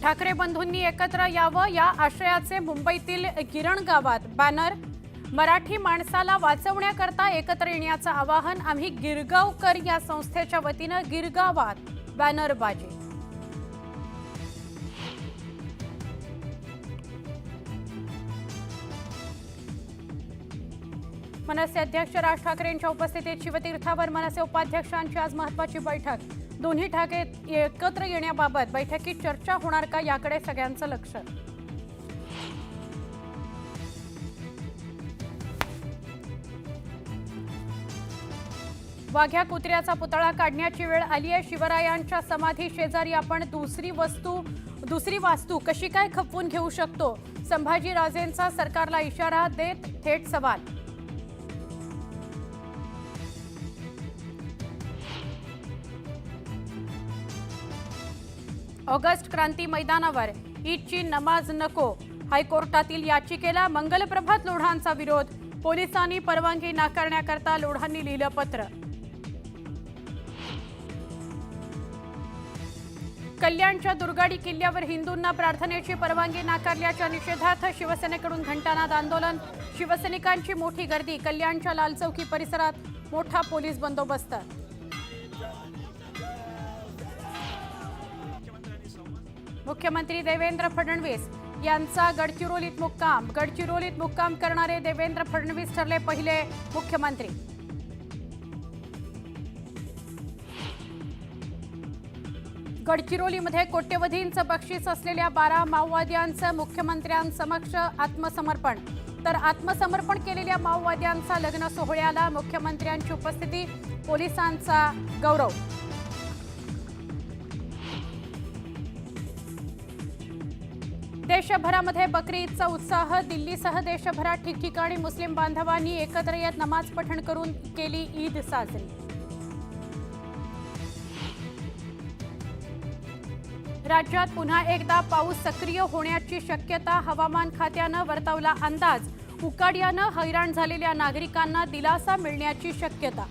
ठाकरे बंधूंनी एकत्र यावं या आशयाचे मुंबईतील गिरण गावात बॅनर। मराठी माणसाला वाचवण्याकरता एकत्र येण्याचं आवाहन। आम्ही गिरगावकर या संस्थेच्या वतीनं गिरगावात बॅनरबाजी। मनसे अध्यक्ष राज ठाकरेंच्या उपस्थितीत शिवतीर्थावर मनसे उपाध्यक्षांची आज महत्त्वाची बैठक। दोन्ही ठाकरे एकत्र येण्याबाबत बैठकीत चर्चा होणार का याकडे सगळ्यांचं लक्ष। वाघ्या कुत्र्याचा पुतळा काढण्याची वेळ आली आहे। शिवरायांच्या समाधी शेजारी आपण दुसरी वास्तू कशी काय खपवून घेऊ शकतो? संभाजीराजेंचा सरकारला इशारा देत थेट सवाल। ऑगस्ट क्रांती मैदानावर ईदची नमाज नको, हायकोर्टातील याचिकेला मंगलप्रभात लोढांचा विरोध। पोलिसांनी परवानगी नाकारण्याकरता लोढांनी लिहिलं पत्र। कल्याणच्या दुर्गाडी किल्ल्यावर हिंदूंना प्रार्थनेची परवानगी नाकारल्याच्या निषेधार्थ शिवसेनेकडून घंटानाद आंदोलन। शिवसैनिकांची मोठी गर्दी। कल्याणच्या लाल चौकी परिसरात मोठा पोलीस बंदोबस्त। मुख्यमंत्री देवेंद्र फडणवीस यांचा गडचिरोलीत मुक्काम। गडचिरोलीत मुक्काम करणारे देवेंद्र फडणवीस ठरले पहिले मुख्यमंत्री। गडचिरोलीमध्ये कोट्यवधींचं बक्षीस असलेल्या 12 माओवाद्यांचं मुख्यमंत्र्यांसमक्ष आत्मसमर्पण। तर आत्मसमर्पण केलेल्या माओवाद्यांचा लग्न सोहळ्याला मुख्यमंत्र्यांची उपस्थिती, पोलिसांचा गौरव। देशभरामध्ये बकरी ईदचा उत्साह। दिल्लीसह देशभरात ठिकठिकाणी मुस्लिम बांधवांनी एकत्र येत नमाज पठण करून केली ईद साजरी। राज्यात पुन्हा एकदा पाऊस सक्रिय होण्याची शक्यता। हवामान खात्यानं वर्तवला अंदाज। उकाड्यानं हैराण झालेल्या नागरिकांना दिलासा मिळण्याची शक्यता।